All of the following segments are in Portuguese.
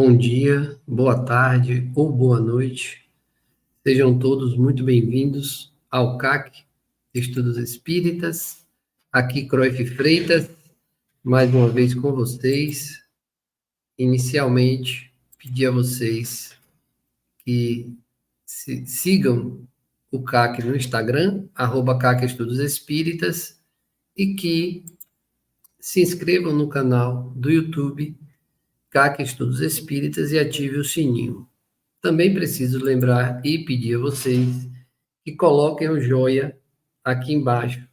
Bom dia, boa tarde ou boa noite. Sejam todos muito bem-vindos ao CAC Estudos Espíritas. Aqui, Cruyff Freitas, mais uma vez com vocês. Inicialmente, pedi a vocês que sigam o CAC no Instagram, @CAC Estudos Espíritas, e que se inscrevam no canal do YouTube CAC Estudos Espíritas e ative o sininho. Também preciso lembrar e pedir a vocês que coloquem o joia aqui embaixo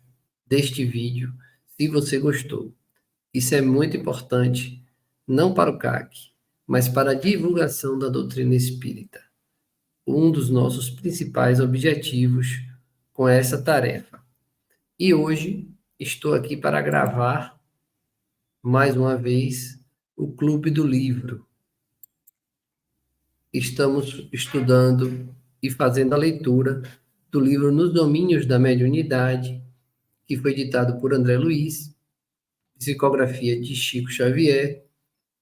deste vídeo, se você gostou. Isso é muito importante, não para o CAC, mas para a divulgação da doutrina espírita. Um dos nossos principais objetivos com essa tarefa. E hoje estou aqui para gravar, mais uma vez, o Clube do Livro. Estamos estudando e fazendo a leitura do livro Nos Domínios da Mediunidade, que foi ditado por André Luiz, psicografia de Chico Xavier,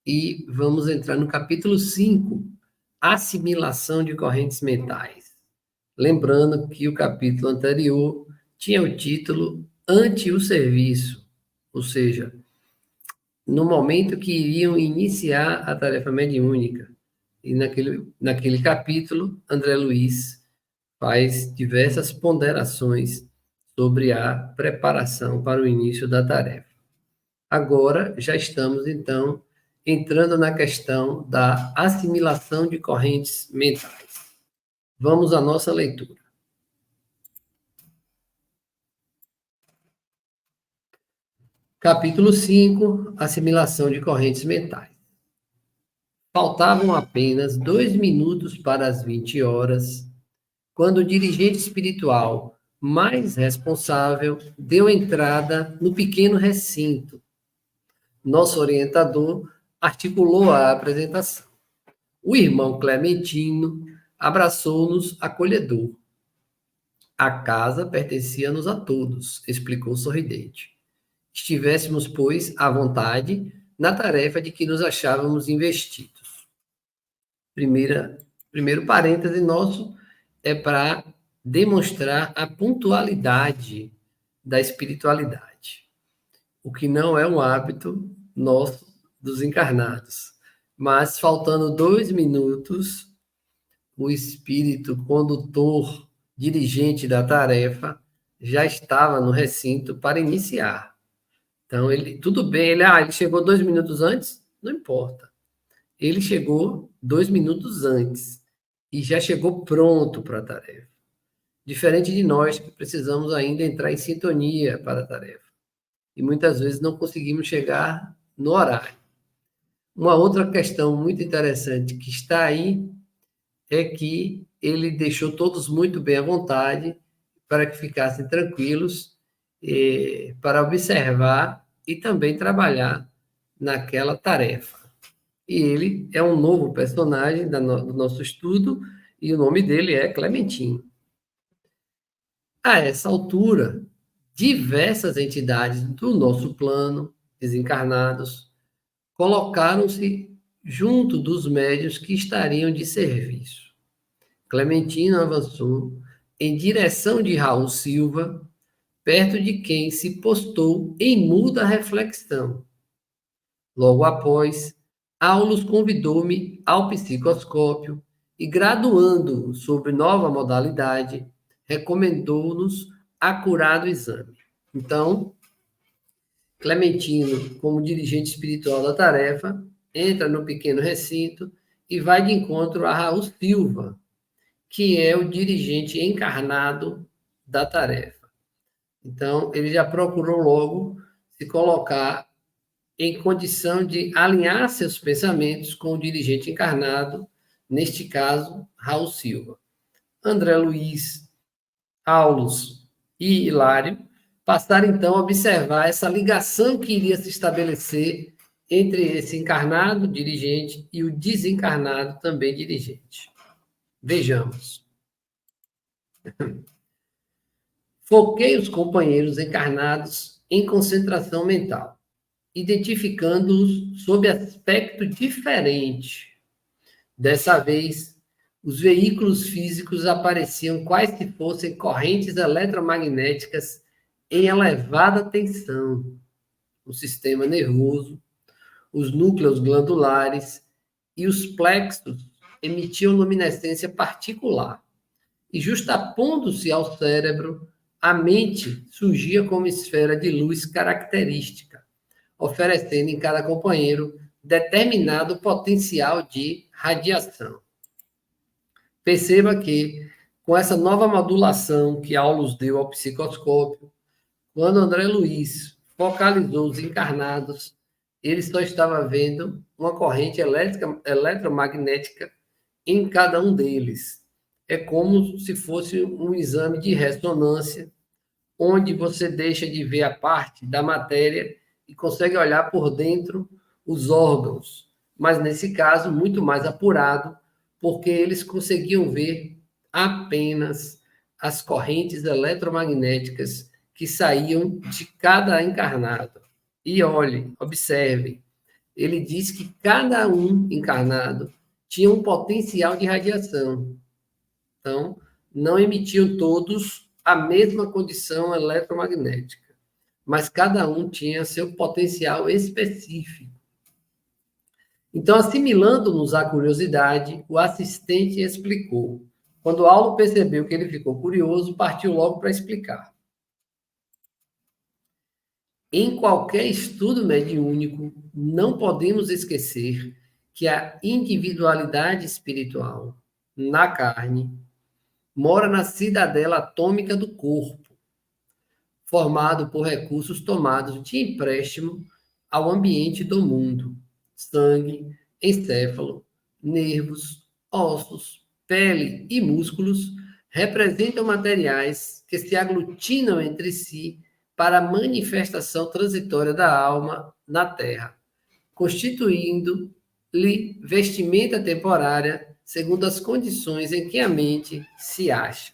e vamos entrar no capítulo 5, Assimilação de Correntes Mentais. Lembrando que o capítulo anterior tinha o título Ante o Serviço, ou seja, no momento que iriam iniciar a tarefa mediúnica. E naquele capítulo, André Luiz faz diversas ponderações sobre a preparação para o início da tarefa. Agora, já estamos, então, entrando na questão da assimilação de correntes mentais. Vamos à nossa leitura. Capítulo 5, Assimilação de Correntes Mentais. Faltavam apenas 2 minutos para as 20 horas, quando o dirigente espiritual mais responsável deu entrada no pequeno recinto. Nosso orientador articulou a apresentação. O irmão Clementino abraçou-nos acolhedor. A casa pertencia-nos a todos, explicou sorridente. Estivéssemos, pois, à vontade na tarefa de que nos achávamos investidos. Primeiro parêntese nosso é para demonstrar a pontualidade da espiritualidade, o que não é um hábito nosso dos encarnados. Mas, faltando 2 minutos, o espírito condutor, dirigente da tarefa, já estava no recinto para iniciar. Então, tudo bem, ele chegou 2 minutos antes? Não importa. Ele chegou 2 minutos antes e já chegou pronto para a tarefa. Diferente de nós, que precisamos ainda entrar em sintonia para a tarefa. E muitas vezes não conseguimos chegar no horário. Uma outra questão muito interessante que está aí é que ele deixou todos muito bem à vontade para que ficassem tranquilos para observar e também trabalhar naquela tarefa. E ele é um novo personagem do nosso estudo, e o nome dele é Clementino. A essa altura, diversas entidades do nosso plano, desencarnados, colocaram-se junto dos médiuns que estariam de serviço. Clementino avançou em direção de Raul Silva, perto de quem se postou em muda reflexão. Logo após, Aulus convidou-me ao psicoscópio e, graduando-o sobre nova modalidade, recomendou-nos acurado exame. Então, Clementino, como dirigente espiritual da tarefa, entra no pequeno recinto e vai de encontro a Raul Silva, que é o dirigente encarnado da tarefa. Então, ele já procurou logo se colocar em condição de alinhar seus pensamentos com o dirigente encarnado, neste caso, Raul Silva. André Luiz, Aulus e Hilário passaram, então, a observar essa ligação que iria se estabelecer entre esse encarnado dirigente e o desencarnado também dirigente. Vejamos. Foquei os companheiros encarnados em concentração mental, identificando-os sob aspecto diferente. Dessa vez, os veículos físicos apareciam quais se fossem correntes eletromagnéticas em elevada tensão. O sistema nervoso, os núcleos glandulares e os plexos emitiam luminescência particular. E justapondo-se ao cérebro, a mente surgia como esfera de luz característica, oferecendo em cada companheiro determinado potencial de radiação. Perceba que, com essa nova modulação que Aulus deu ao psicoscópio, quando André Luiz focalizou os encarnados, ele só estava vendo uma corrente elétrica, eletromagnética em cada um deles. É como se fosse um exame de ressonância, onde você deixa de ver a parte da matéria e consegue olhar por dentro os órgãos, mas nesse caso muito mais apurado, porque eles conseguiam ver apenas as correntes eletromagnéticas que saíam de cada encarnado. E olhem, observem, ele diz que cada um encarnado tinha um potencial de radiação. Então, não emitiam todos a mesma condição eletromagnética, mas cada um tinha seu potencial específico. Então, assimilando-nos à curiosidade, o assistente explicou. Quando Aulo percebeu que ele ficou curioso, partiu logo para explicar. Em qualquer estudo mediúnico, não podemos esquecer que a individualidade espiritual, na carne, mora na cidadela atômica do corpo, formado por recursos tomados de empréstimo ao ambiente do mundo. Sangue, encéfalo, nervos, ossos, pele e músculos representam materiais que se aglutinam entre si para a manifestação transitória da alma na Terra, constituindo-lhe vestimenta temporária segundo as condições em que a mente se acha.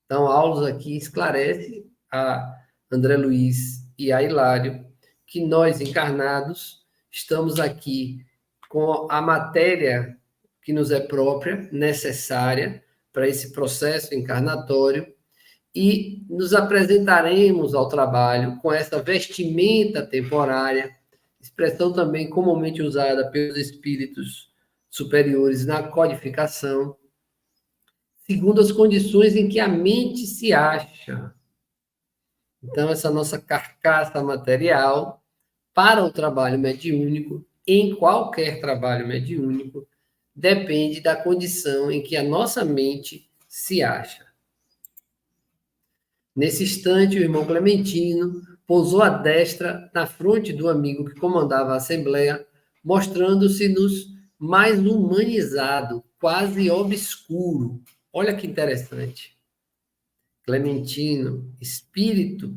Então, Aulus aqui esclarece a André Luiz e a Hilário que nós, encarnados, estamos aqui com a matéria que nos é própria, necessária para esse processo encarnatório, e nos apresentaremos ao trabalho com essa vestimenta temporária, expressão também comumente usada pelos espíritos superiores na codificação, segundo as condições em que a mente se acha. Então, essa nossa carcaça material para o trabalho mediúnico, em qualquer trabalho mediúnico, depende da condição em que a nossa mente se acha. Nesse instante, o irmão Clementino pousou a destra na fronte do amigo que comandava a assembleia, mostrando-se-nos mais humanizado, quase obscuro. Olha que interessante. Clementino, espírito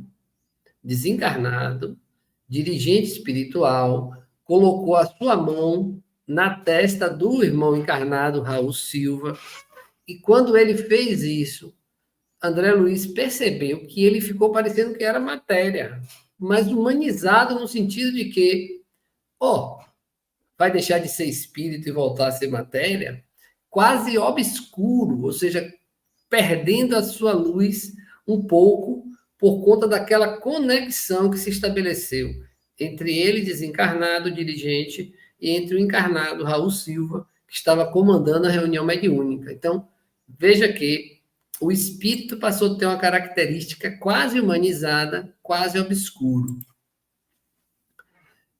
desencarnado, dirigente espiritual, colocou a sua mão na testa do irmão encarnado, Raul Silva, e quando ele fez isso, André Luiz percebeu que ele ficou parecendo que era matéria, mas humanizado no sentido de que, vai deixar de ser espírito e voltar a ser matéria? Quase obscuro, ou seja, perdendo a sua luz um pouco por conta daquela conexão que se estabeleceu entre ele, desencarnado, dirigente, e entre o encarnado, Raul Silva, que estava comandando a reunião mediúnica. Então, veja que o espírito passou a ter uma característica quase humanizada, quase obscuro.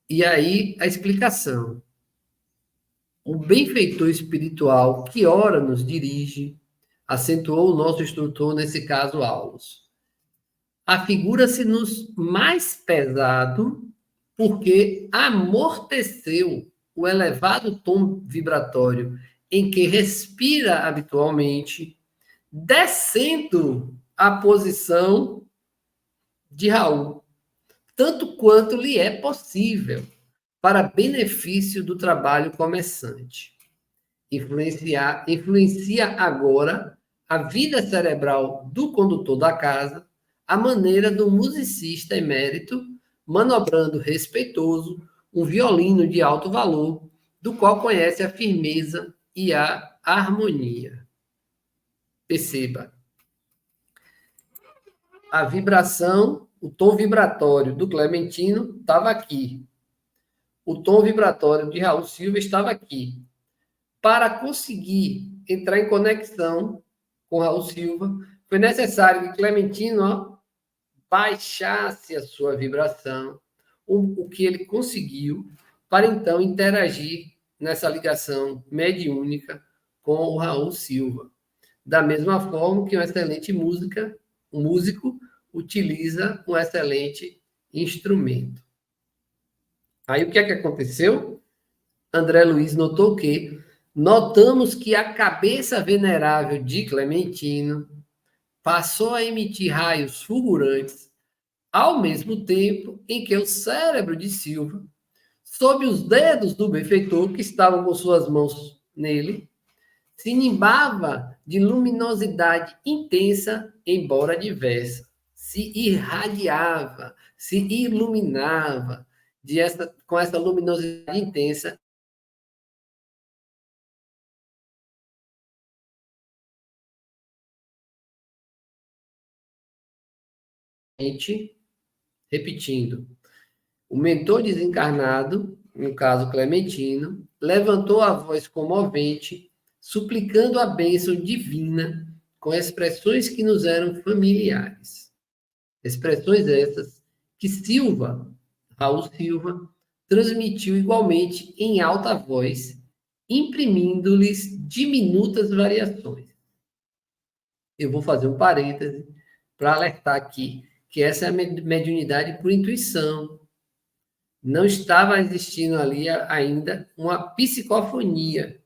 E aí, a explicação. O benfeitor espiritual que ora nos dirige, acentuou o nosso instrutor, nesse caso, Aulus. Afigura-se-nos mais pesado porque amorteceu o elevado tom vibratório em que respira habitualmente, descendo a posição de Raul, tanto quanto lhe é possível, para benefício do trabalho começante. Influencia agora a vida cerebral do condutor da casa, a maneira do musicista emérito, manobrando respeitoso um violino de alto valor, do qual conhece a firmeza e a harmonia. Perceba, a vibração, o tom vibratório do Clementino estava aqui. O tom vibratório de Raul Silva estava aqui. Para conseguir entrar em conexão com Raul Silva, foi necessário que Clementino baixasse a sua vibração, o que ele conseguiu, para então interagir nessa ligação mediúnica com o Raul Silva. Da mesma forma que um excelente músico utiliza um excelente instrumento. Aí o que é que aconteceu? André Luiz notou que notamos que a cabeça venerável de Clementino passou a emitir raios fulgurantes ao mesmo tempo em que o cérebro de Silva, sob os dedos do benfeitor que estavam com suas mãos nele, se nimbava de luminosidade intensa, embora diversa, se irradiava, se iluminava com essa luminosidade intensa. Repetindo, o mentor desencarnado, no caso Clementino, levantou a voz comovente, suplicando a bênção divina com expressões que nos eram familiares. Expressões essas que Raul Silva, transmitiu igualmente em alta voz, imprimindo-lhes diminutas variações. Eu vou fazer um parêntese para alertar aqui que essa é a mediunidade por intuição. Não estava existindo ali ainda uma psicofonia.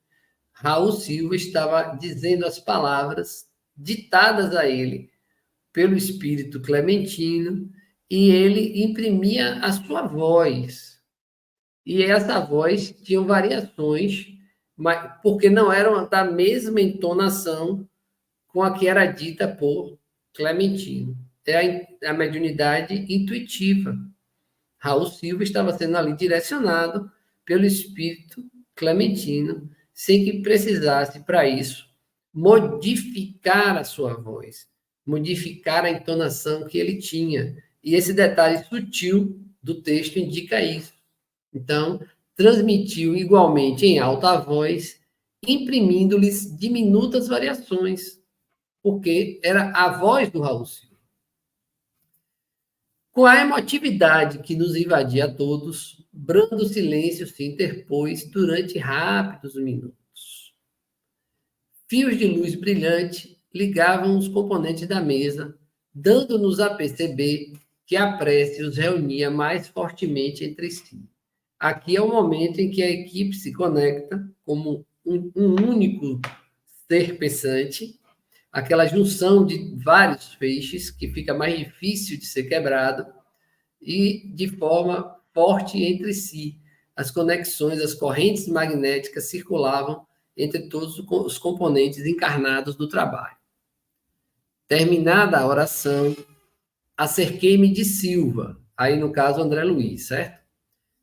Raul Silva estava dizendo as palavras ditadas a ele pelo espírito clementino e ele imprimia a sua voz. E essa voz tinha variações, porque não eram da mesma entonação com a que era dita por Clementino. É a mediunidade intuitiva. Raul Silva estava sendo ali direcionado pelo espírito clementino, sem que precisasse, para isso, modificar a sua voz, modificar a entonação que ele tinha. E esse detalhe sutil do texto indica isso. Então, transmitiu igualmente em alta voz, imprimindo-lhes diminutas variações, porque era a voz do Raul Silva. Com a emotividade que nos invadia a todos, brando silêncio se interpôs durante rápidos minutos. Fios de luz brilhante ligavam os componentes da mesa, dando-nos a perceber que a prece os reunia mais fortemente entre si. Aqui é o momento em que a equipe se conecta como um único ser pensante, aquela junção de vários feixes que fica mais difícil de ser quebrado e de forma forte entre si. As conexões, as correntes magnéticas circulavam entre todos os componentes encarnados do trabalho. Terminada a oração, acerquei-me de Silva, aí no caso André Luiz, certo?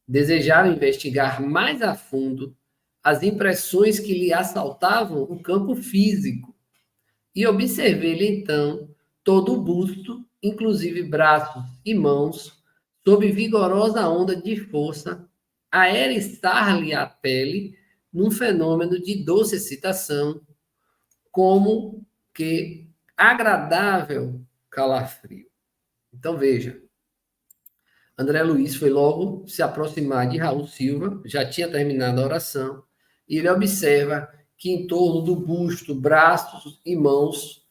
Desejaram investigar mais a fundo as impressões que lhe assaltavam o campo físico e observei-lhe então todo o busto, inclusive braços e mãos, sob vigorosa onda de força, a eriçar-lhe a pele num fenômeno de doce excitação, como que agradável calafrio. Então, veja, André Luiz foi logo se aproximar de Raul Silva, já tinha terminado a oração, e ele observa que em torno do busto, braços e mãos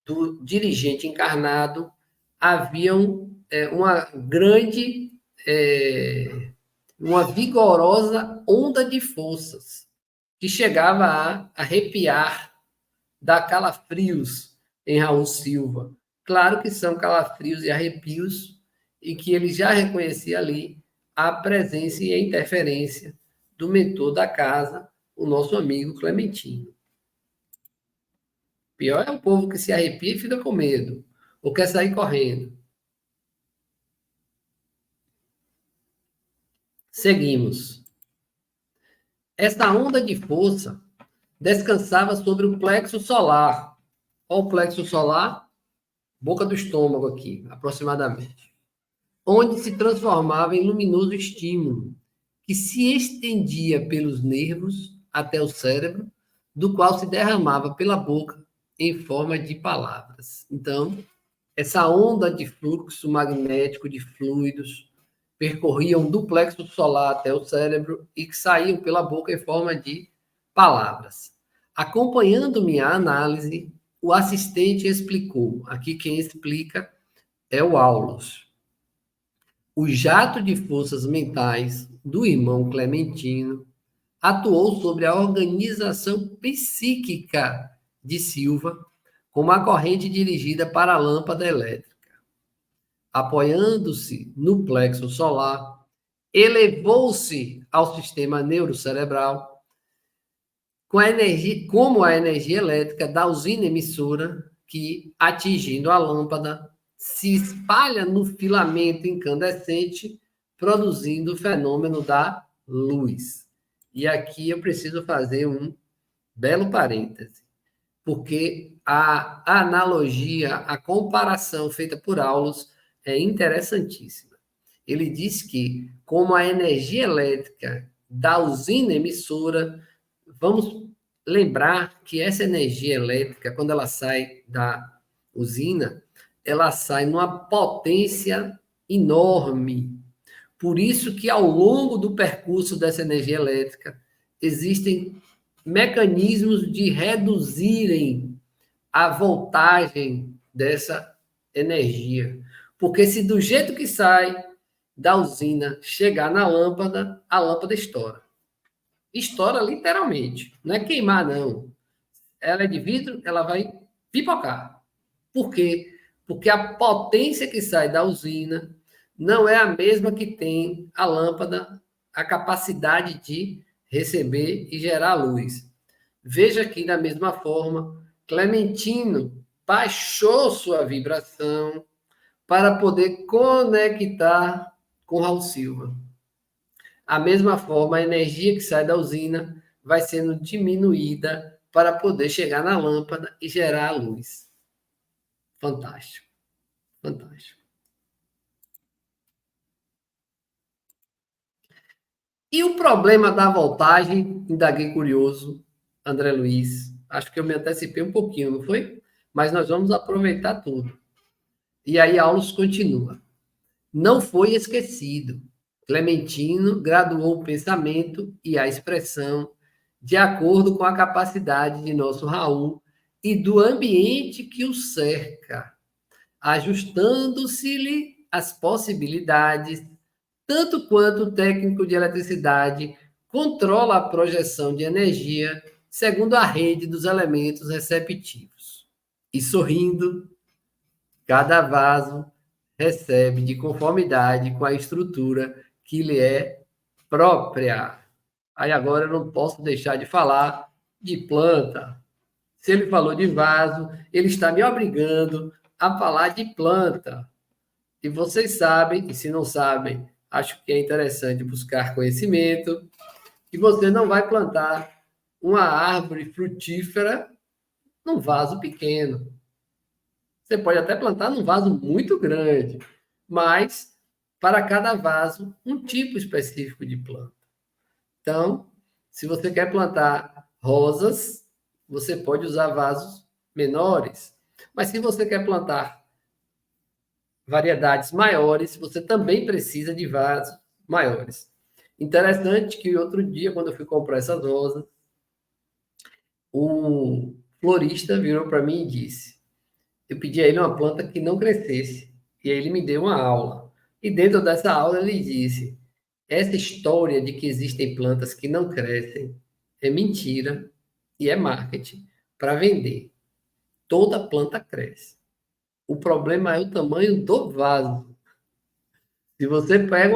do dirigente encarnado haviam uma grande, uma vigorosa onda de forças que chegava a arrepiar, dar calafrios em Raul Silva. Claro que são calafrios e arrepios e que ele já reconhecia ali a presença e a interferência do mentor da casa, o nosso amigo Clementino. Pior é o povo que se arrepia e fica com medo, ou quer sair correndo. Seguimos. Essa onda de força descansava sobre o plexo solar. Olha o plexo solar, boca do estômago aqui, aproximadamente. Onde se transformava em luminoso estímulo, que se estendia pelos nervos até o cérebro, do qual se derramava pela boca em forma de palavras. Então, essa onda de fluxo magnético de fluidos percorriam do plexo solar até o cérebro e que saíam pela boca em forma de palavras. Acompanhando minha análise, o assistente explicou. Aqui quem explica é o Aulus. O jato de forças mentais do irmão Clementino atuou sobre a organização psíquica de Silva como a corrente dirigida para a lâmpada elétrica. Apoiando-se no plexo solar, elevou-se ao sistema neurocerebral com a energia, como a energia elétrica da usina emissora que, atingindo a lâmpada, se espalha no filamento incandescente, produzindo o fenômeno da luz. E aqui eu preciso fazer um belo parêntese, porque a analogia, a comparação feita por Aulus é interessantíssima. Ele diz que, como a energia elétrica da usina emissora, vamos lembrar que essa energia elétrica, quando ela sai da usina, ela sai numa potência enorme. Por isso que ao longo do percurso dessa energia elétrica existem mecanismos de reduzirem a voltagem dessa energia. Porque se do jeito que sai da usina chegar na lâmpada, a lâmpada estoura. Estoura literalmente. Não é queimar, não. Ela é de vidro, ela vai pipocar. Por quê? Porque a potência que sai da usina não é a mesma que tem a lâmpada, a capacidade de receber e gerar luz. Veja aqui da mesma forma, Clementino baixou sua vibração para poder conectar com Raul Silva. A mesma forma, a energia que sai da usina vai sendo diminuída para poder chegar na lâmpada e gerar a luz. Fantástico, fantástico. E o problema da voltagem, indaguei curioso, André Luiz. Acho que eu me antecipei um pouquinho, não foi? Mas nós vamos aproveitar tudo. E aí Aulus continua. Não foi esquecido. Clementino graduou o pensamento e a expressão de acordo com a capacidade de nosso Raul e do ambiente que o cerca, ajustando-se-lhe as possibilidades, tanto quanto o técnico de eletricidade controla a projeção de energia segundo a rede dos elementos receptivos. E sorrindo, cada vaso recebe de conformidade com a estrutura que lhe é própria. Aí agora eu não posso deixar de falar de planta. Se ele falou de vaso, ele está me obrigando a falar de planta. E vocês sabem, e se não sabem, acho que é interessante buscar conhecimento, que você não vai plantar uma árvore frutífera num vaso pequeno. Você pode até plantar num vaso muito grande, mas para cada vaso, um tipo específico de planta. Então, se você quer plantar rosas, você pode usar vasos menores. Mas se você quer plantar variedades maiores, você também precisa de vasos maiores. Interessante que outro dia, quando eu fui comprar essas rosas, o florista virou para mim e disse: eu pedi a ele uma planta que não crescesse. E aí ele me deu uma aula. E dentro dessa aula ele disse: essa história de que existem plantas que não crescem é mentira e é marketing para vender. Toda planta cresce. O problema é o tamanho do vaso. Se você pega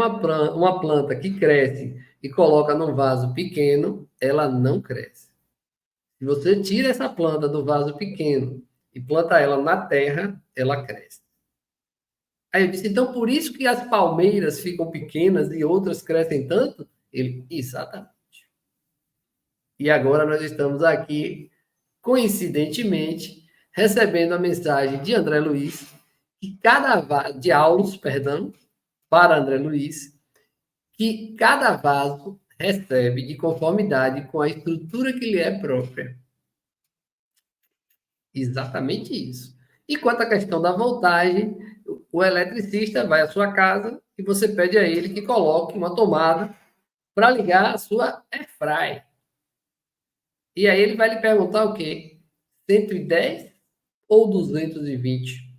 uma planta que cresce e coloca num vaso pequeno, ela não cresce. Se você tira essa planta do vaso pequeno e planta ela na terra, ela cresce. Aí eu disse, então por isso que as palmeiras ficam pequenas e outras crescem tanto? Ele, exatamente. E agora nós estamos aqui, coincidentemente, recebendo a mensagem de André Luiz, de Aulus, perdão, para André Luiz, que cada vaso recebe de conformidade com a estrutura que lhe é própria. Exatamente isso. E quanto à questão da voltagem, o eletricista vai à sua casa e você pede a ele que coloque uma tomada para ligar a sua airfryer. E aí ele vai lhe perguntar o quê? 110 ou 220?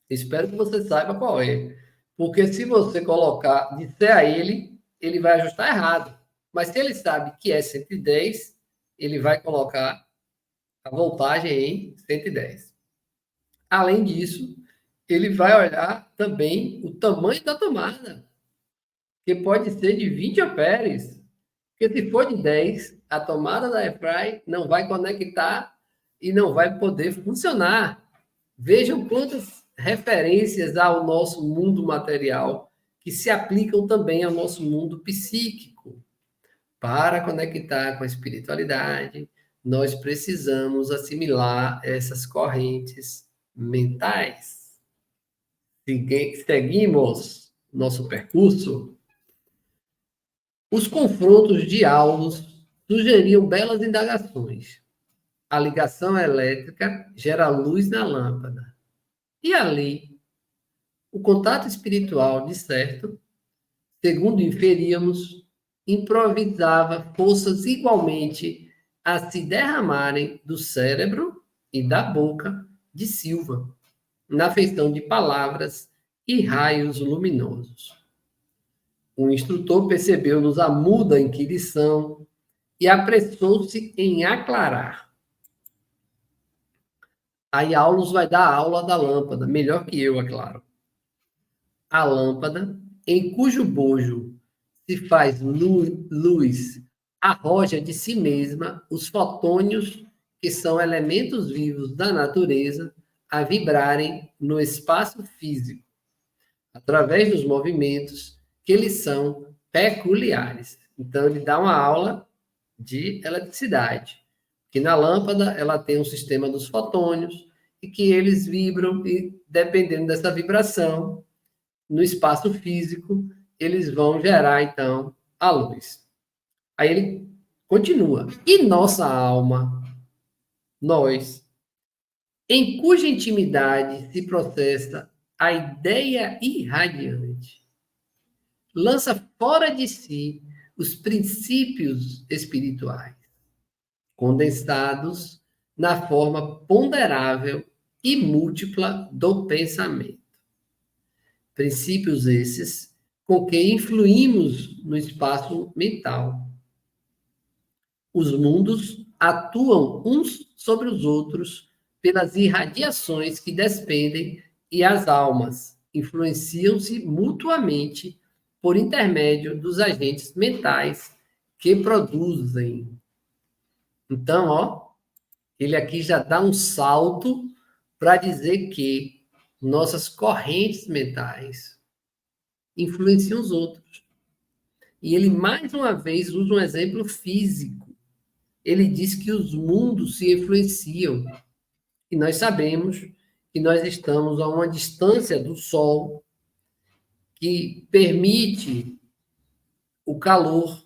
Espero que você saiba qual é. Porque se você colocar, disser a ele, ele vai ajustar errado. Mas se ele sabe que é 110, ele vai colocar a voltagem em 110. Além disso, ele vai olhar também o tamanho da tomada, que pode ser de 20 amperes. Porque se for de 10, a tomada da airfryer não vai conectar e não vai poder funcionar. Vejam quantas referências ao nosso mundo material que se aplicam também ao nosso mundo psíquico. Para conectar com a espiritualidade, nós precisamos assimilar essas correntes mentais. Seguimos nosso percurso. Os confrontos de Aulus sugeriam belas indagações. A ligação elétrica gera luz na lâmpada. E ali, o contato espiritual, de certo, segundo inferíamos, improvisava forças igualmente a se derramarem do cérebro e da boca de Silva, na feição de palavras e raios luminosos. O instrutor percebeu-nos a muda inquirição e apressou-se em aclarar. Aí Aulus vai dar a aula da lâmpada, melhor que eu, é claro. A lâmpada, em cujo bojo se faz luz, arroja de si mesma os fotônios, que são elementos vivos da natureza, a vibrarem no espaço físico, através dos movimentos que lhes são peculiares. Então, ele dá uma aula de eletricidade, que na lâmpada ela tem um sistema dos fotônios e que eles vibram e, dependendo dessa vibração, no espaço físico, eles vão gerar, então, a luz. Aí ele continua. E nossa alma, nós, em cuja intimidade se processa a ideia irradiante, lança fora de si os princípios espirituais, condensados na forma ponderável e múltipla do pensamento. Princípios esses com que influímos no espaço mental. Os mundos atuam uns sobre os outros pelas irradiações que despendem e as almas influenciam-se mutuamente por intermédio dos agentes mentais que produzem. Então, ó, ele aqui já dá um salto para dizer que nossas correntes mentais influenciam os outros. E ele, mais uma vez, usa um exemplo físico. Ele diz que os mundos se influenciam. E nós sabemos que nós estamos a uma distância do Sol que permite o calor,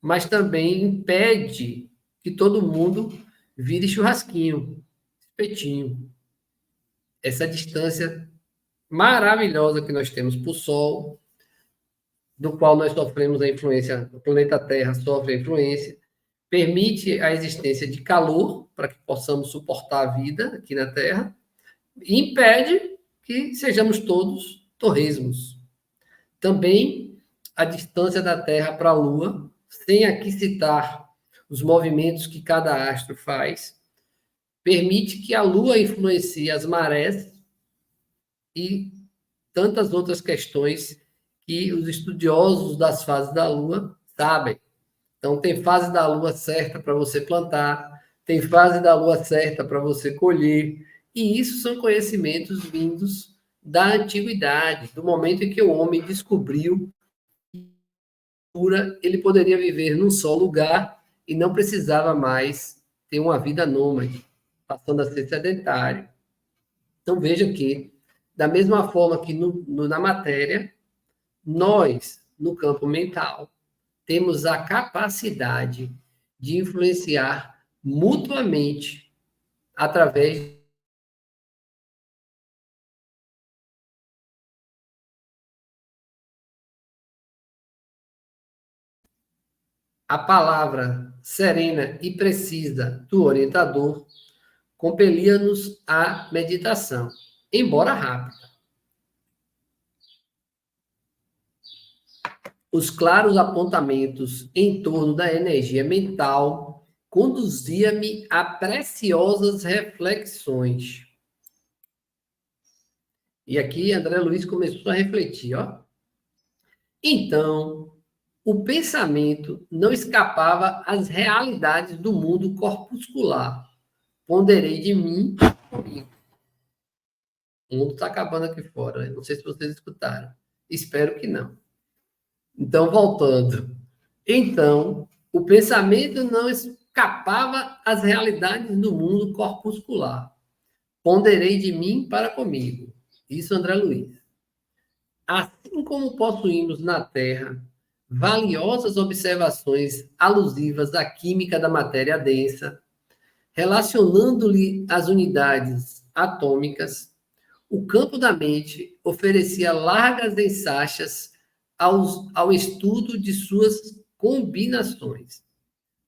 mas também impede que todo mundo vire churrasquinho, espetinho. Essa distância maravilhosa que nós temos para o Sol, do qual nós sofremos a influência, o planeta Terra sofre a influência, permite a existência de calor para que possamos suportar a vida aqui na Terra e impede que sejamos todos torresmos. Também a distância da Terra para a Lua, sem aqui citar os movimentos que cada astro faz, permite que a Lua influencie as marés e tantas outras questões que os estudiosos das fases da Lua sabem. Então, tem fase da Lua certa para você plantar, tem fase da Lua certa para você colher, e isso são conhecimentos vindos da antiguidade, do momento em que o homem descobriu que ele poderia viver num só lugar e não precisava mais ter uma vida nômade, passando a ser sedentário. Então, veja que, da mesma forma que na matéria, nós, no campo mental, temos a capacidade de influenciar mutuamente através a palavra serena e precisa do orientador compelia-nos à meditação, embora rápida. Os claros apontamentos em torno da energia mental conduzia-me a preciosas reflexões. E aqui André Luiz começou a refletir, ó. Então, o pensamento não escapava às realidades do mundo corpuscular. Ponderei de mim. O mundo está acabando aqui fora, né? Não sei se vocês escutaram. Espero que não. Então, voltando. Então, o pensamento não escapava às realidades do mundo corpuscular. Ponderei de mim para comigo. Isso, André Luiz. Assim como possuímos na Terra valiosas observações alusivas à química da matéria densa, relacionando-lhe as unidades atômicas, o campo da mente oferecia largas ensachas ao estudo de suas combinações,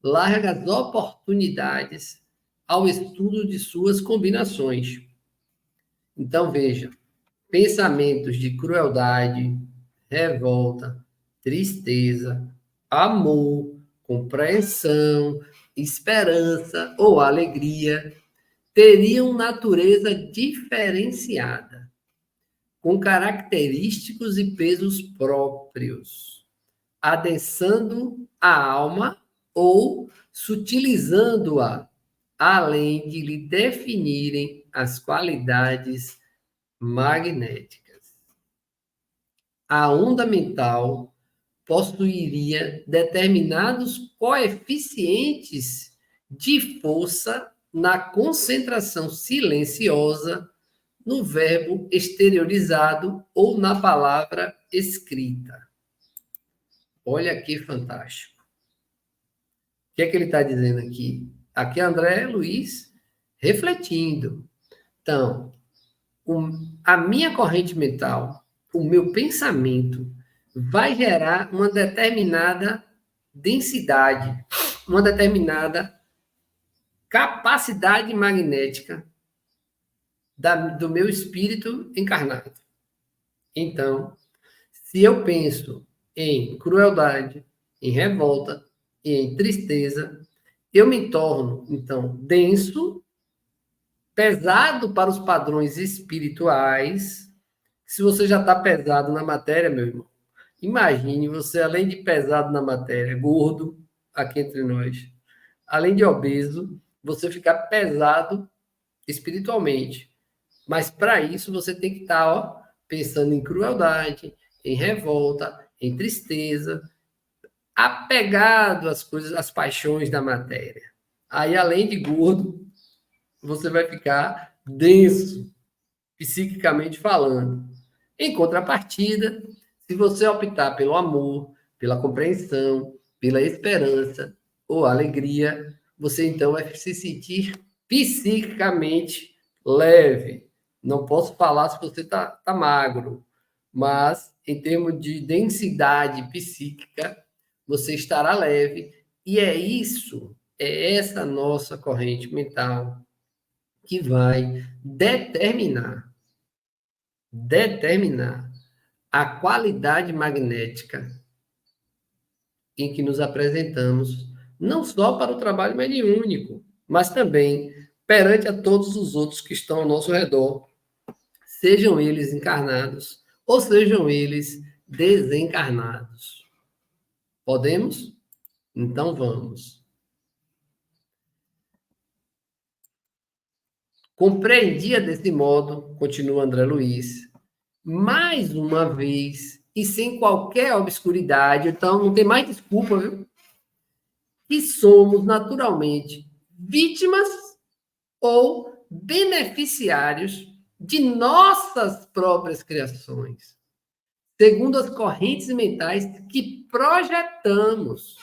largas oportunidades ao estudo de suas combinações. Então, veja, pensamentos de crueldade, revolta, tristeza, amor, compreensão, esperança ou alegria teriam natureza diferenciada, com característicos e pesos próprios, adensando a alma ou sutilizando-a, além de lhe definirem as qualidades magnéticas. A onda mental possuiria determinados coeficientes de força na concentração silenciosa, no verbo exteriorizado ou na palavra escrita. Olha que fantástico. O que é que ele está dizendo aqui? Aqui é André Luiz refletindo. Então, a minha corrente mental, o meu pensamento, vai gerar uma determinada densidade, uma determinada capacidade magnética do meu espírito encarnado. Então, se eu penso em crueldade, em revolta e em tristeza, eu me torno, então, denso, pesado para os padrões espirituais. Se você já está pesado na matéria, meu irmão, imagine você, além de pesado na matéria, gordo, aqui entre nós, além de obeso, você ficar pesado espiritualmente. Mas para isso você tem que estar, ó, pensando em crueldade, em revolta, em tristeza, apegado às coisas, às paixões da matéria. Aí, além de gordo, você vai ficar denso, psiquicamente falando. Em contrapartida, se você optar pelo amor, pela compreensão, pela esperança ou alegria, você então vai se sentir psiquicamente leve. Não posso falar se você tá magro, mas em termos de densidade psíquica, você estará leve. E é essa nossa corrente mental que vai determinar a qualidade magnética em que nos apresentamos, não só para o trabalho mediúnico, mas também perante a todos os outros que estão ao nosso redor, sejam eles encarnados ou sejam eles desencarnados. Podemos? Então vamos. Compreendia desse modo, continua André Luiz, mais uma vez, e sem qualquer obscuridade, então não tem mais desculpa, viu? que somos naturalmente vítimas ou beneficiários de nossas próprias criações, segundo as correntes mentais que projetamos,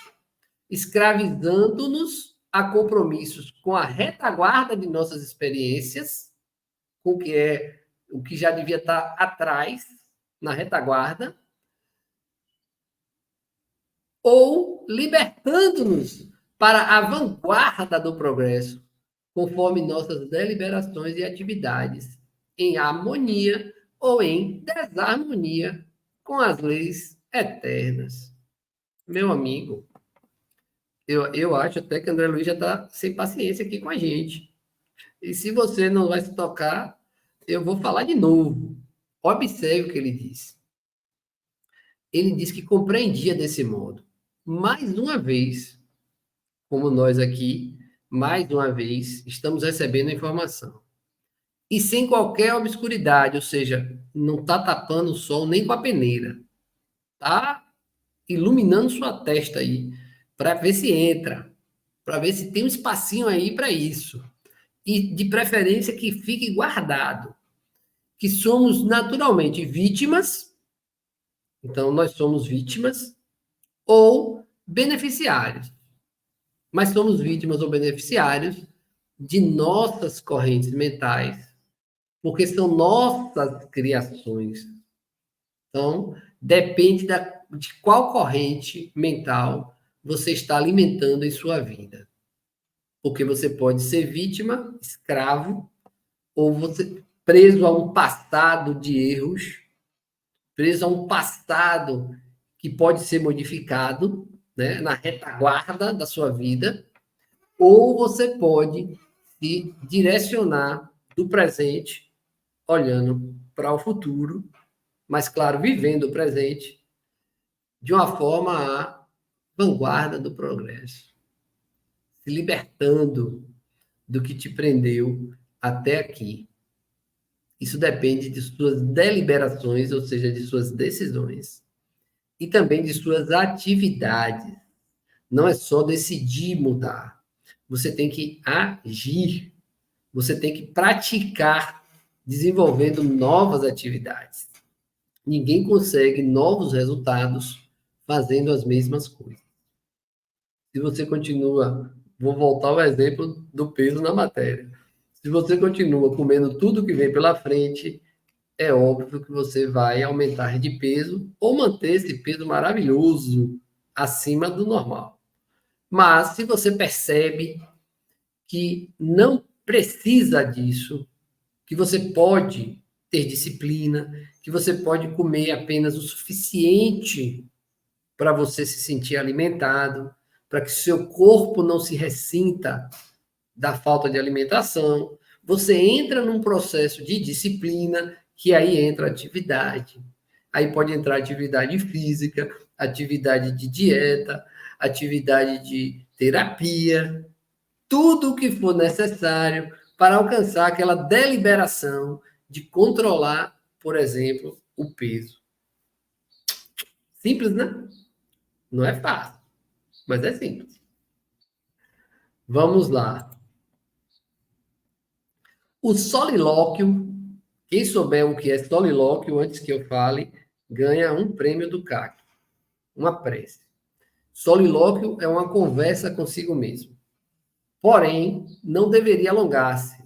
escravizando-nos a compromissos com a retaguarda de nossas experiências, com o que já devia estar atrás, na retaguarda, ou libertando-nos para a vanguarda do progresso, conforme nossas deliberações e atividades, em harmonia ou em desarmonia com as leis eternas. Meu amigo, eu acho até que André Luiz já está sem paciência aqui com a gente. E se você não vai se tocar, eu vou falar de novo. Observe o que ele diz. Ele diz que compreendia desse modo. Mais uma vez, como nós aqui, mais uma vez, estamos recebendo a informação. E sem qualquer obscuridade, ou seja, não está tapando o sol nem com a peneira. Está iluminando sua testa aí, para ver se entra, para ver se tem um espacinho aí para isso. E de preferência que fique guardado. Que somos naturalmente vítimas, então nós somos vítimas, ou beneficiários. Mas somos vítimas ou beneficiários de nossas correntes mentais, porque são nossas criações. Então, depende de qual corrente mental você está alimentando em sua vida. Porque você pode ser vítima, escravo, ou você preso a um passado de erros, preso a um passado que pode ser modificado, né, na retaguarda da sua vida, ou você pode se direcionar do presente, olhando para o futuro, mas, claro, vivendo o presente de uma forma à vanguarda do progresso, se libertando do que te prendeu até aqui. Isso depende de suas deliberações, ou seja, de suas decisões, e também de suas atividades. Não é só decidir mudar. Você tem que agir, você tem que praticar, desenvolvendo novas atividades. Ninguém consegue novos resultados fazendo as mesmas coisas. Se você continua, vou voltar ao exemplo do peso na matéria. Se você continua comendo tudo que vem pela frente, é óbvio que você vai aumentar de peso ou manter esse peso maravilhoso acima do normal. Mas se você percebe que não precisa disso, que você pode ter disciplina, que você pode comer apenas o suficiente para você se sentir alimentado, para que seu corpo não se ressinta da falta de alimentação, você entra num processo de disciplina, que aí entra atividade. Aí pode entrar atividade física, atividade de dieta, atividade de terapia, tudo o que for necessário para alcançar aquela deliberação de controlar, por exemplo, o peso. Simples, né? Não é fácil, mas é simples. Vamos lá. O solilóquio, quem souber o que é solilóquio antes que eu fale, ganha um prêmio do CAC, uma prece. Solilóquio é uma conversa consigo mesmo. Porém, não deveria alongar-se.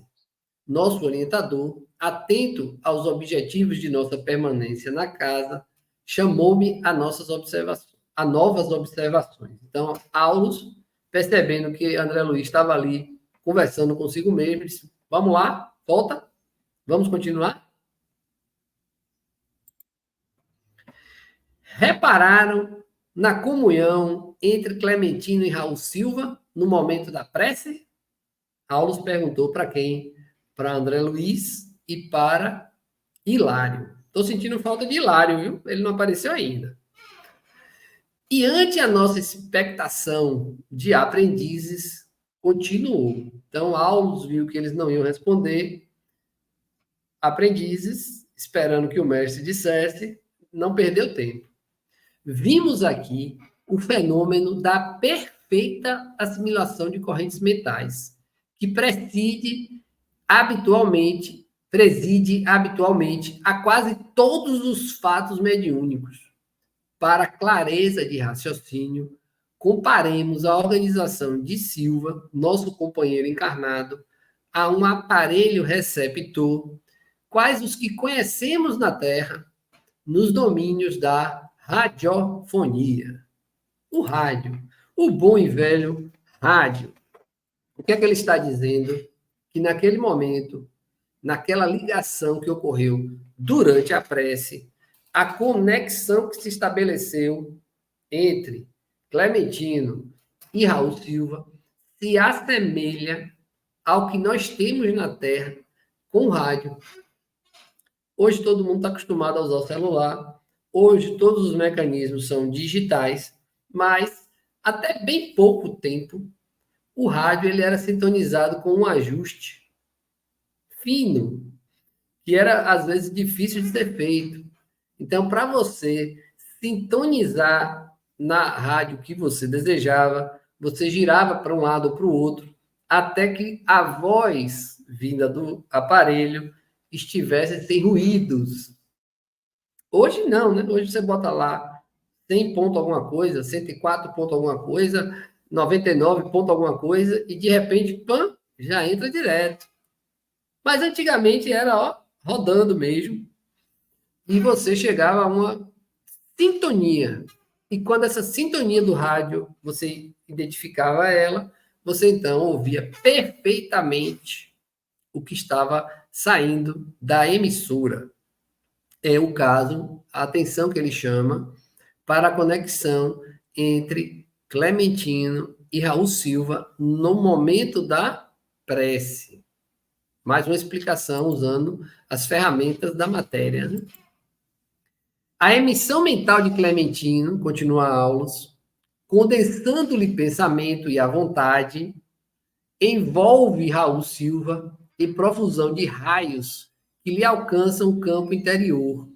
Nosso orientador, atento aos objetivos de nossa permanência na casa, chamou-me a nossas observações, a novas observações. Então, Aulus, percebendo que André Luiz estava ali conversando consigo mesmo, disse: vamos lá, volta, vamos continuar. Repararam na comunhão entre Clementino e Raul Silva no momento da prece? Aulus perguntou para quem? Para André Luiz e para Hilário. Estou sentindo falta de Hilário, viu? Ele não apareceu ainda. E ante a nossa expectação de aprendizes, continuou. Então, Aulus viu que eles não iam responder. Aprendizes, esperando que o mestre dissesse, não perdeu tempo. Vimos aqui o fenômeno da perfeição perfeita assimilação de correntes mentais, que preside habitualmente a quase todos os fatos mediúnicos. Para clareza de raciocínio, comparemos a organização de Silva, nosso companheiro encarnado, a um aparelho receptor, quais os que conhecemos na Terra, nos domínios da radiofonia. O rádio, o bom e velho rádio. O que é que ele está dizendo? Que naquele momento, naquela ligação que ocorreu durante a prece, a conexão que se estabeleceu entre Clementino e Raul Silva se assemelha ao que nós temos na Terra com o rádio. Hoje todo mundo está acostumado a usar o celular, hoje todos os mecanismos são digitais, mas até bem pouco tempo o rádio ele era sintonizado com um ajuste fino, que era às vezes difícil de ser feito. Então, para você sintonizar na rádio que você desejava, você girava para um lado ou para o outro, até que a voz vinda do aparelho estivesse sem ruídos. Hoje não, né? Hoje você bota lá 100 ponto alguma coisa, 104 ponto alguma coisa, 99 ponto alguma coisa, e de repente, pam, já entra direto. Mas antigamente era, ó, rodando mesmo, e você chegava a uma sintonia. E quando essa sintonia do rádio, você identificava ela, você então ouvia perfeitamente o que estava saindo da emissora. É o caso, a atenção que ele chama para a conexão entre Clementino e Raul Silva no momento da prece. Mais uma explicação usando as ferramentas da matéria. Né? A emissão mental de Clementino, continua Aulus, condensando-lhe pensamento e a vontade, envolve Raul Silva em profusão de raios que lhe alcançam o campo interior,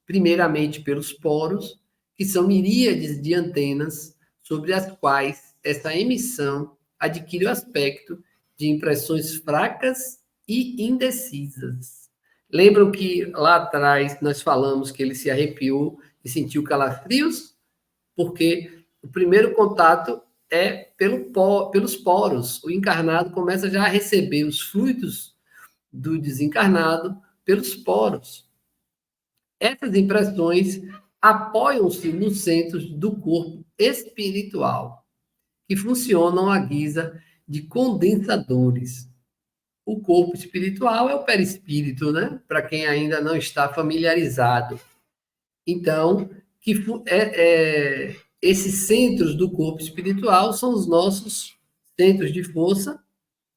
primeiramente pelos poros, que são miríades de antenas sobre as quais essa emissão adquire o aspecto de impressões fracas e indecisas. Lembram que lá atrás nós falamos que ele se arrepiou e sentiu calafrios? Porque o primeiro contato é pelos poros. O encarnado começa já a receber os fluidos do desencarnado pelos poros. Essas impressões apoiam-se nos centros do corpo espiritual, que funcionam à guisa de condensadores. O corpo espiritual é o perispírito, né? Para quem ainda não está familiarizado. Então, esses centros do corpo espiritual são os nossos centros de força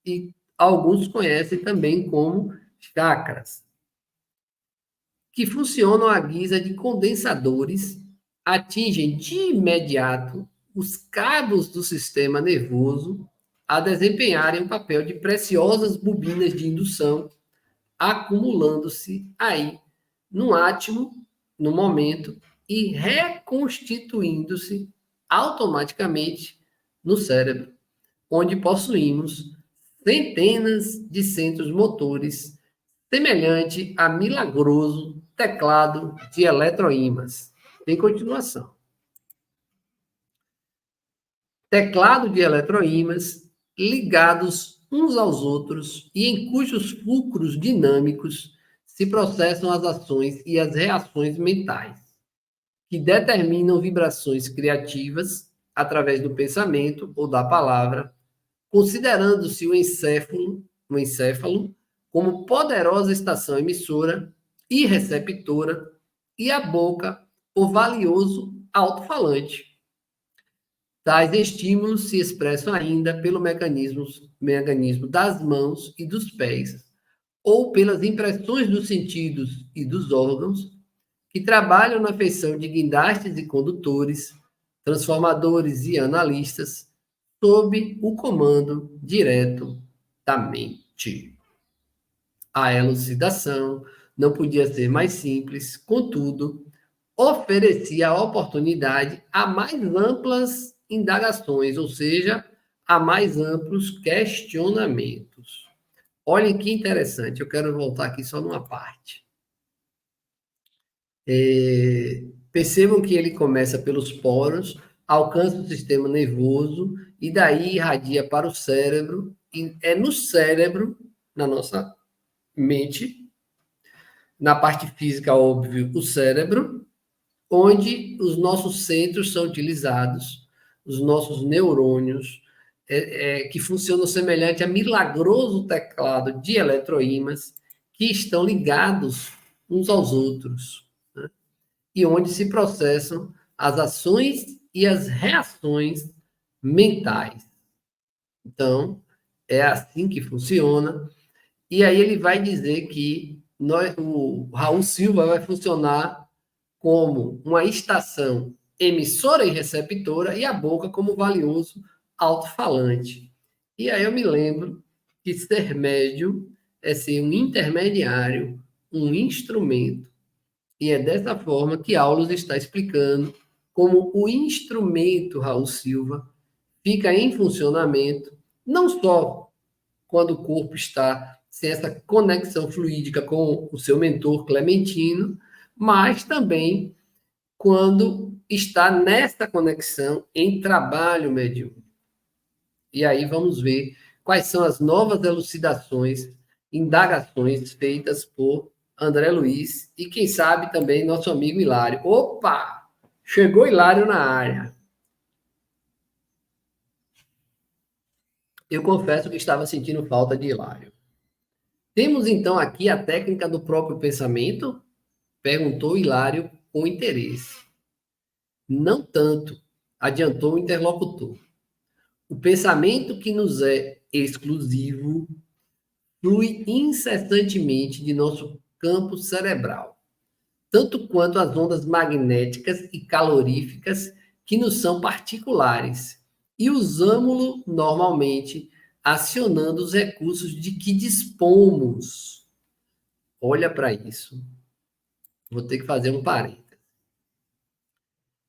e alguns conhecem também como chakras, que funcionam à guisa de condensadores, atingem de imediato os cabos do sistema nervoso a desempenharem o papel de preciosas bobinas de indução, acumulando-se aí no átimo, no momento, e reconstituindo-se automaticamente no cérebro, onde possuímos centenas de centros motores, semelhante a milagroso teclado de eletroímãs. Tem continuação. Teclado de eletroímãs ligados uns aos outros e em cujos fulcros dinâmicos se processam as ações e as reações mentais, que determinam vibrações criativas através do pensamento ou da palavra, considerando-se o encéfalo como poderosa estação emissora e receptora e a boca o valioso alto-falante. Tais estímulos se expressam ainda pelo mecanismo das mãos e dos pés, ou pelas impressões dos sentidos e dos órgãos, que trabalham na feição de guindastes e condutores, transformadores e analistas, sob o comando direto da mente. A elucidação não podia ser mais simples, contudo, oferecia a oportunidade a mais amplas indagações, ou seja, a mais amplos questionamentos. Olhem que interessante, eu quero voltar aqui só numa parte. Percebam que ele começa pelos poros, alcança o sistema nervoso e daí irradia para o cérebro. E é no cérebro, na nossa mente, na parte física, óbvio, o cérebro, onde os nossos centros são utilizados, os nossos neurônios, que funcionam semelhante a milagroso teclado de eletroímãs que estão ligados uns aos outros, né? E onde se processam as ações e as reações mentais. Então, é assim que funciona. E aí ele vai dizer que o Raul Silva vai funcionar como uma estação emissora e receptora e a boca como valioso alto-falante. E aí eu me lembro que ser médium é ser um intermediário, um instrumento. E é dessa forma que Aulus está explicando como o instrumento Raul Silva fica em funcionamento, não só quando o corpo está sem essa conexão fluídica com o seu mentor Clementino, mas também quando está nesta conexão em trabalho mediúnico. E aí vamos ver quais são as novas elucidações, indagações feitas por André Luiz e, quem sabe, também nosso amigo Hilário. Opa! Chegou Hilário na área. Eu confesso que estava sentindo falta de Hilário. Temos então aqui a técnica do próprio pensamento? Perguntou Hilário com interesse. Não tanto, adiantou o interlocutor. O pensamento que nos é exclusivo flui incessantemente de nosso campo cerebral, tanto quanto as ondas magnéticas e caloríficas que nos são particulares, e usamo-lo normalmente acionando os recursos de que dispomos. Olha para isso. Vou ter que fazer um parênteses.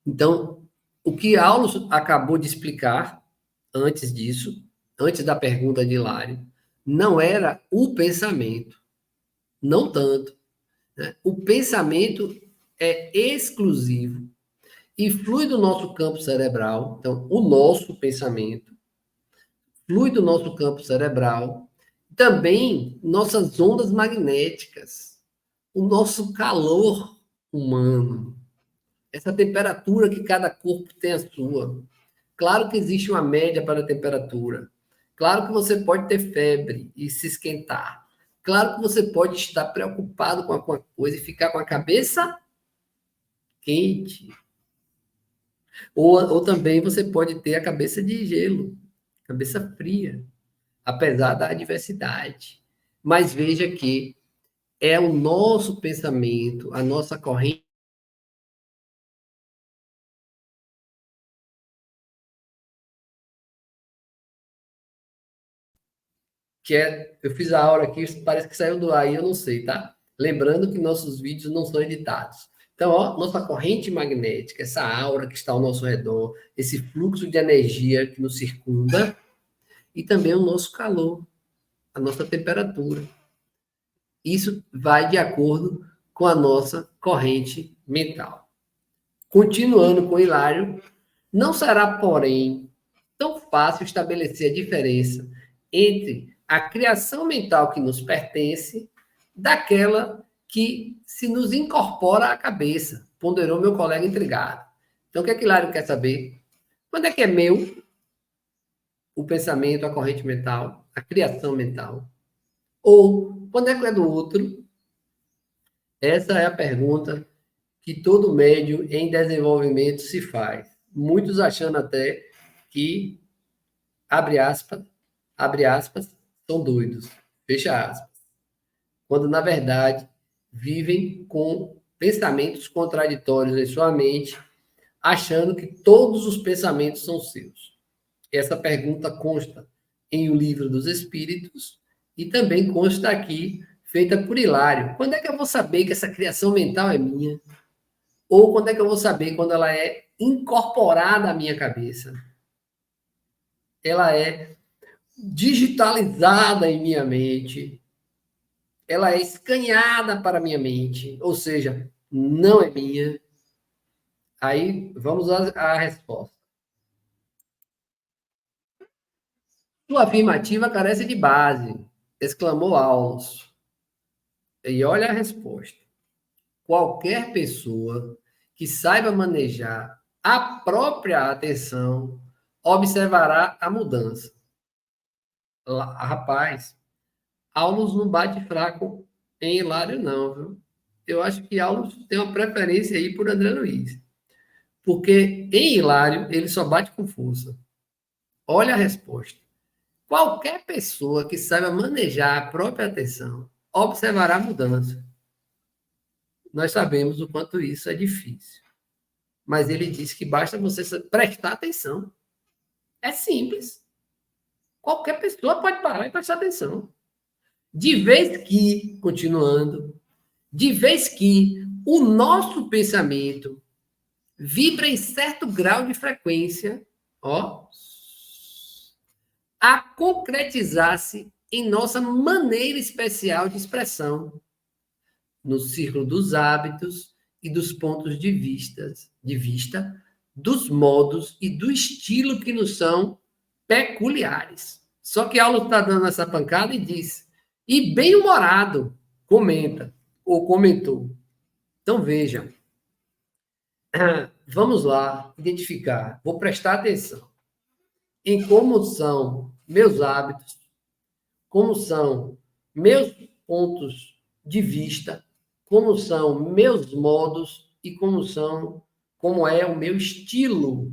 Então, o que Aulus acabou de explicar antes disso, antes da pergunta de Hilário, não era o pensamento, não tanto, né? O pensamento é exclusivo e flui do nosso campo cerebral. Então, o nosso pensamento flui do nosso campo cerebral, também nossas ondas magnéticas, o nosso calor humano, essa temperatura que cada corpo tem a sua. Claro que existe uma média para a temperatura. Claro que você pode ter febre e se esquentar. Claro que você pode estar preocupado com alguma coisa e ficar com a cabeça quente. Ou também você pode ter a cabeça de gelo, cabeça fria, apesar da adversidade. Mas veja que é o nosso pensamento, a nossa corrente. Eu fiz a aula aqui, parece que saiu do ar aí, eu não sei, tá? Lembrando que nossos vídeos não são editados. Então, ó, nossa corrente magnética, essa aura que está ao nosso redor, esse fluxo de energia que nos circunda, e também o nosso calor, a nossa temperatura. Isso vai de acordo com a nossa corrente mental. Continuando com Hilário, não será, porém, tão fácil estabelecer a diferença entre a criação mental que nos pertence daquela que se nos incorpora à cabeça, ponderou meu colega intrigado. Então, o que é que Hilário quer saber? Quando é que é meu o pensamento, a corrente mental, a criação mental? Ou quando é que é do outro? Essa é a pergunta que todo médium em desenvolvimento se faz. Muitos achando até que, abre aspas, são doidos, fecha aspas. Quando, na verdade, vivem com pensamentos contraditórios em sua mente, achando que todos os pensamentos são seus. Essa pergunta consta em O Livro dos Espíritos e também consta aqui, feita por Hilário. Quando é que eu vou saber que essa criação mental é minha? Ou quando é que eu vou saber quando ela é incorporada à minha cabeça? ela é digitalizada em minha mente, ela é escaneada para minha mente, ou seja, não é minha. Aí vamos à resposta. Sua afirmativa carece de base, exclamou Aulus. E olha a resposta. Qualquer pessoa que saiba manejar a própria atenção observará a mudança. Rapaz, Aulus não bate fraco em Hilário, não, viu? Eu acho que Aulus tem uma preferência aí por André Luiz. Porque em Hilário ele só bate com força. Olha a resposta. Qualquer pessoa que saiba manejar a própria atenção observará a mudança. Nós sabemos o quanto isso é difícil. Mas ele diz que basta você prestar atenção. É simples. Qualquer pessoa pode parar e prestar atenção. De vez que, continuando, de vez que o nosso pensamento vibra em certo grau de frequência, ó, a concretizar-se em nossa maneira especial de expressão, no círculo dos hábitos e dos pontos de vista, dos modos e do estilo que nos são peculiares. Só que Aulo está dando essa pancada e diz, e bem-humorado, comenta, ou comentou. Então, veja, vamos lá identificar, vou prestar atenção em como são meus hábitos, como são meus pontos de vista, como são meus modos e como é o meu estilo,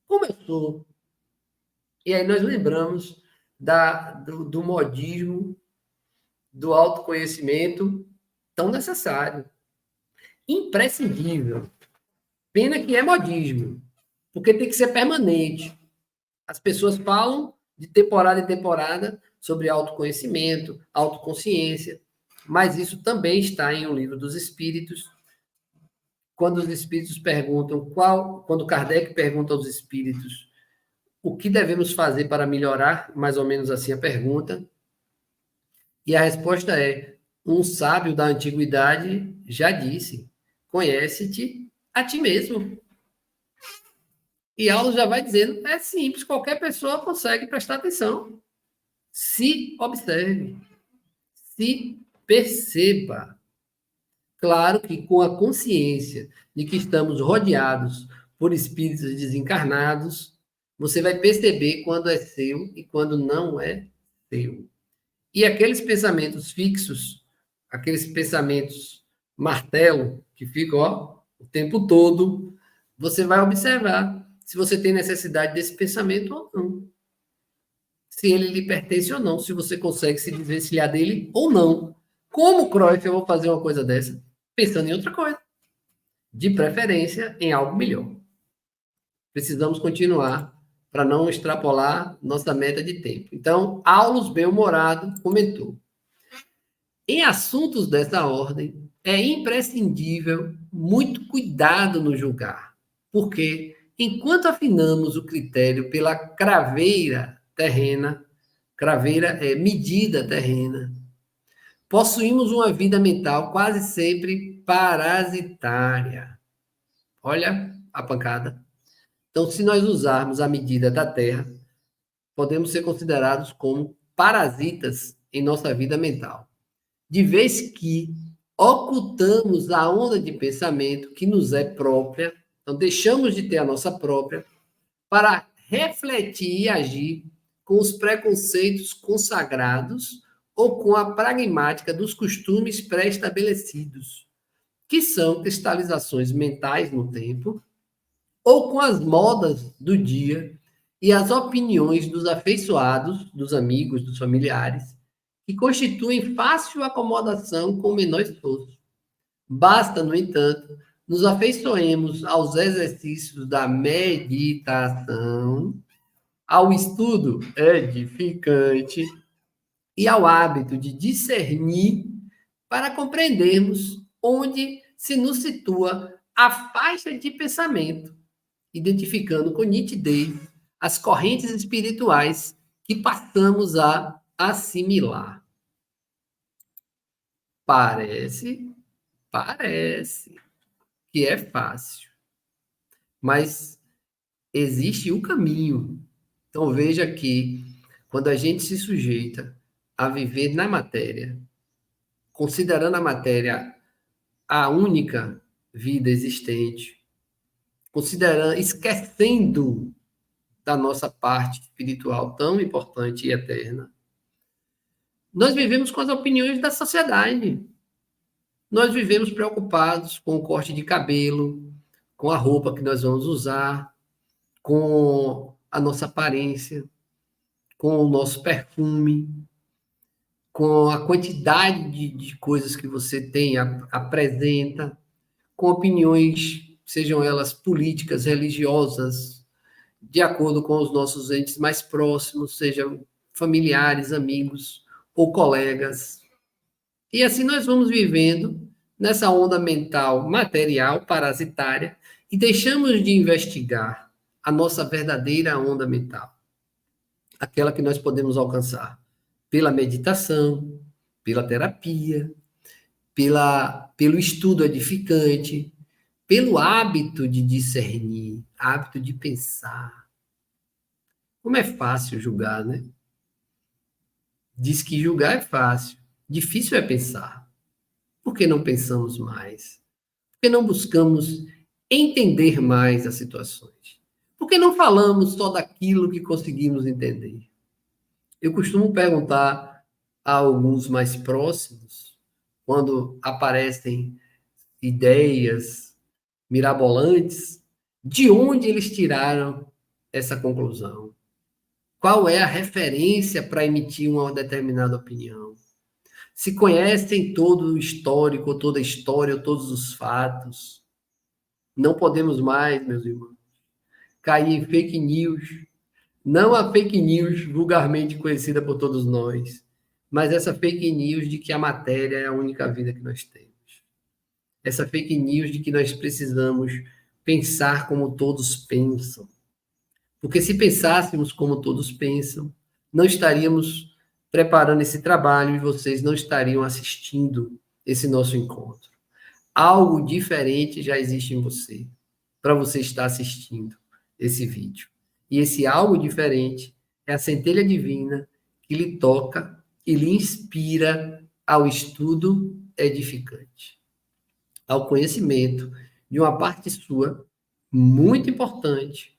como eu sou. E aí nós lembramos do modismo, do autoconhecimento tão necessário, imprescindível. Pena que é modismo, porque tem que ser permanente. As pessoas falam de temporada em temporada sobre autoconhecimento, autoconsciência, mas isso também está em O Livro dos Espíritos. Quando os espíritos perguntam quando Kardec pergunta aos espíritos o que devemos fazer para melhorar, mais ou menos assim a pergunta, e a resposta é: um sábio da antiguidade já disse, conhece-te a ti mesmo. E Aulo já vai dizendo, é simples, qualquer pessoa consegue prestar atenção. Se observe, se perceba. Claro que com a consciência de que estamos rodeados por espíritos desencarnados, você vai perceber quando é seu e quando não é seu. E aqueles pensamentos fixos, aqueles pensamentos martelo, que ficam o tempo todo, você vai observar se você tem necessidade desse pensamento ou não. Se ele lhe pertence ou não, se você consegue se desvencilhar dele ou não. Como Cruyff eu vou fazer uma coisa dessa? Pensando em outra coisa. De preferência, em algo melhor. Precisamos continuar para não extrapolar nossa meta de tempo. Então, Aulus bem-humorado comentou: em assuntos dessa ordem, é imprescindível muito cuidado no julgar, porque, enquanto afinamos o critério pela craveira terrena, craveira é medida terrena, possuímos uma vida mental quase sempre parasitária. Olha a pancada. Então, se nós usarmos a medida da Terra, podemos ser considerados como parasitas em nossa vida mental. De vez que ocultamos a onda de pensamento que nos é própria, então deixamos de ter a nossa própria, para refletir e agir com os preconceitos consagrados ou com a pragmática dos costumes pré-estabelecidos, que são cristalizações mentais no tempo, ou com as modas do dia e as opiniões dos afeiçoados, dos amigos, dos familiares, que constituem fácil acomodação com o menor esforço. Basta, no entanto, nos afeiçoemos aos exercícios da meditação, ao estudo edificante e ao hábito de discernir para compreendermos onde se nos situa a faixa de pensamento, identificando com nitidez as correntes espirituais que passamos a assimilar. Parece que é fácil, mas existe o caminho. Então veja que quando a gente se sujeita a viver na matéria, considerando a matéria a única vida existente, considerando, esquecendo da nossa parte espiritual tão importante e eterna, nós vivemos com as opiniões da sociedade. Nós vivemos preocupados com o corte de cabelo, com a roupa que nós vamos usar, com a nossa aparência, com o nosso perfume, com a quantidade de coisas que você tem, apresenta, com opiniões, sejam elas políticas, religiosas, de acordo com os nossos entes mais próximos, sejam familiares, amigos ou colegas. E assim nós vamos vivendo nessa onda mental material, parasitária, e deixamos de investigar a nossa verdadeira onda mental, aquela que nós podemos alcançar pela meditação, pela terapia, pelo estudo edificante, pelo hábito de discernir, hábito de pensar. Como é fácil julgar, né? Diz que julgar é fácil, difícil é pensar. Por que não pensamos mais? Por que não buscamos entender mais as situações? Por que não falamos só daquilo que conseguimos entender? Eu costumo perguntar a alguns mais próximos, quando aparecem ideias mirabolantes, de onde eles tiraram essa conclusão? Qual é a referência para emitir uma determinada opinião? Se conhecem todo o histórico, toda a história, todos os fatos, não podemos mais, meus irmãos, cair em fake news. Não a fake news vulgarmente conhecida por todos nós, mas essa fake news de que a matéria é a única vida que nós temos. Essa fake news de que nós precisamos pensar como todos pensam. Porque se pensássemos como todos pensam, não estaríamos preparando esse trabalho e vocês não estariam assistindo esse nosso encontro. Algo diferente já existe em você, para você estar assistindo esse vídeo. E esse algo diferente é a centelha divina que lhe toca e lhe inspira ao estudo edificante, ao conhecimento de uma parte sua muito importante,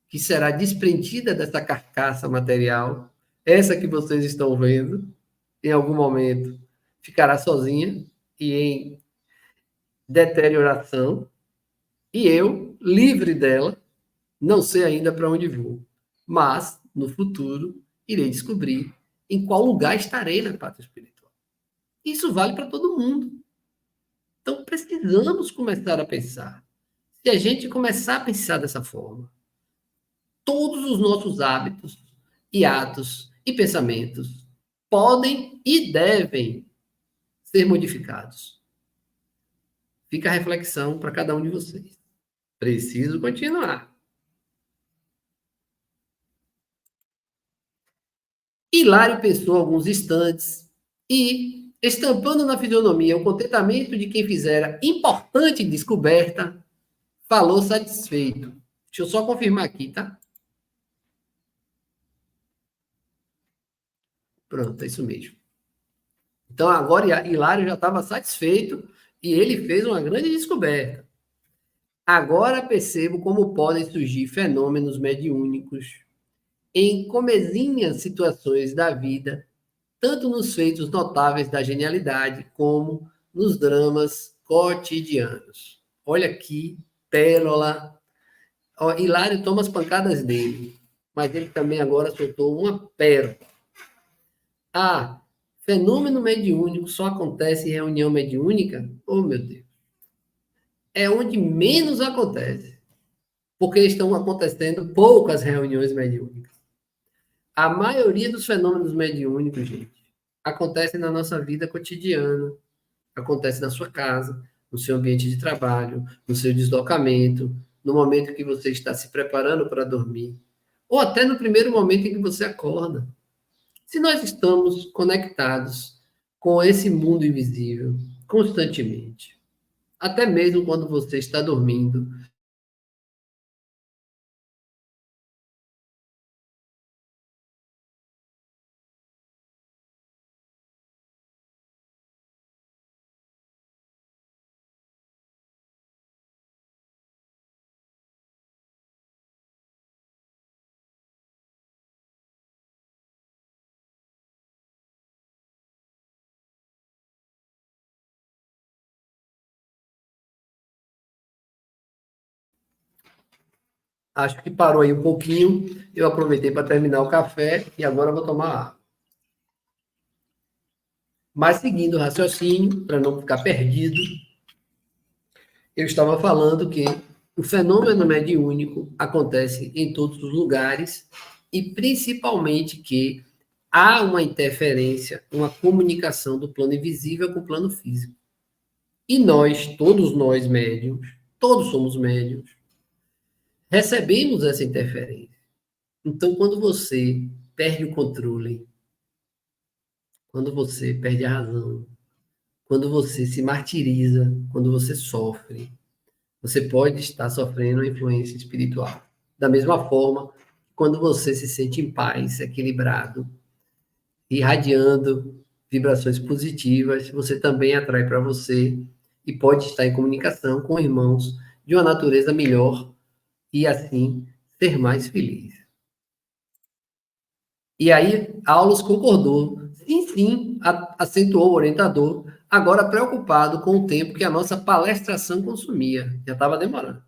que será desprendida dessa carcaça material, essa que vocês estão vendo, em algum momento ficará sozinha e em deterioração, e eu, livre dela, não sei ainda para onde vou, mas no futuro irei descobrir em qual lugar estarei na pátria espiritual. Isso vale para todo mundo. Então precisamos começar a pensar. Se a gente começar a pensar dessa forma, todos os nossos hábitos e atos e pensamentos podem e devem ser modificados. Fica a reflexão para cada um de vocês. Preciso continuar. Hilário pensou alguns instantes e, estampando na fisionomia o contentamento de quem fizera importante descoberta, falou satisfeito. Deixa eu só confirmar aqui, tá? Pronto, é isso mesmo. Então agora Hilário já estava satisfeito e ele fez uma grande descoberta. Agora percebo como podem surgir fenômenos mediúnicos em comezinhas situações da vida, tanto nos feitos notáveis da genialidade, como nos dramas cotidianos. Olha aqui, pérola. Ó, Hilário toma as pancadas dele, mas ele também agora soltou uma pérola. Ah, fenômeno mediúnico só acontece em reunião mediúnica? Oh, meu Deus. É onde menos acontece, porque estão acontecendo poucas reuniões mediúnicas. A maioria dos fenômenos mediúnicos, gente, acontece na nossa vida cotidiana, acontece na sua casa, no seu ambiente de trabalho, no seu deslocamento, no momento que você está se preparando para dormir. ou até no primeiro momento em que você acorda. Se nós estamos conectados com esse mundo invisível constantemente, até mesmo quando você está dormindo, acho que parou aí um pouquinho. Eu aproveitei para terminar o café e agora vou tomar água. Mas seguindo o raciocínio, para não ficar perdido, eu estava falando que o fenômeno mediúnico acontece em todos os lugares e principalmente que há uma interferência, uma comunicação do plano invisível com o plano físico. E nós, todos nós médiums, todos somos médiums, recebemos essa interferência. Então, quando você perde o controle, quando você perde a razão, quando você se martiriza, quando você sofre, você pode estar sofrendo uma influência espiritual. Da mesma forma, quando você se sente em paz, equilibrado, irradiando vibrações positivas, você também atrai para você e pode estar em comunicação com irmãos de uma natureza melhor e assim ser mais feliz. E aí, Aulos concordou. Sim, sim, acentuou o orientador, agora preocupado com o tempo que a nossa palestração consumia. Já estava demorando.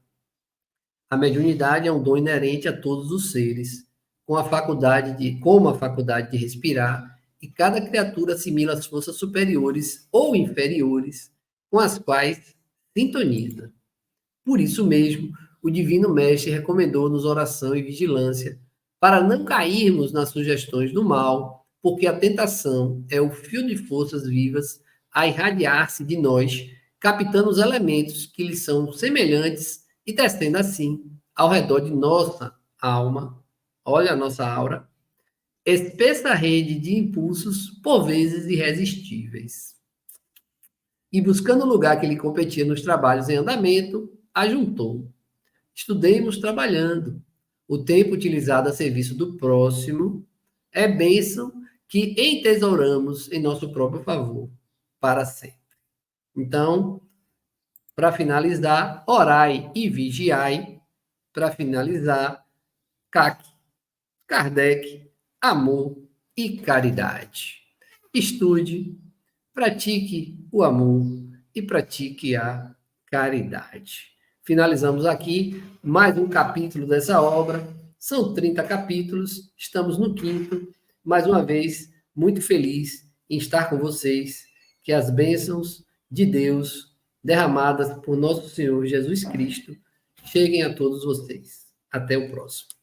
A mediunidade é um dom inerente a todos os seres, como a faculdade de respirar, e cada criatura assimila as forças superiores ou inferiores com as quais sintoniza. Por isso mesmo, o Divino Mestre recomendou-nos oração e vigilância, para não cairmos nas sugestões do mal, porque a tentação é o fio de forças vivas a irradiar-se de nós, captando os elementos que lhes são semelhantes e tecendo assim, ao redor de nossa alma, olha a nossa aura, espessa rede de impulsos, por vezes irresistíveis. E buscando o lugar que lhe competia nos trabalhos em andamento, ajuntou. Estudemos trabalhando. O tempo utilizado a serviço do próximo é bênção que entesouramos em nosso próprio favor, para sempre. Então, para finalizar, orai e vigiai. Para finalizar, CAC, Kardec, amor e caridade. Estude, pratique o amor e pratique a caridade. Finalizamos aqui mais um capítulo dessa obra. São 30 capítulos, estamos no quinto. Mais uma vez, muito feliz em estar com vocês. Que as bênçãos de Deus derramadas por nosso Senhor Jesus Cristo cheguem a todos vocês. Até o próximo.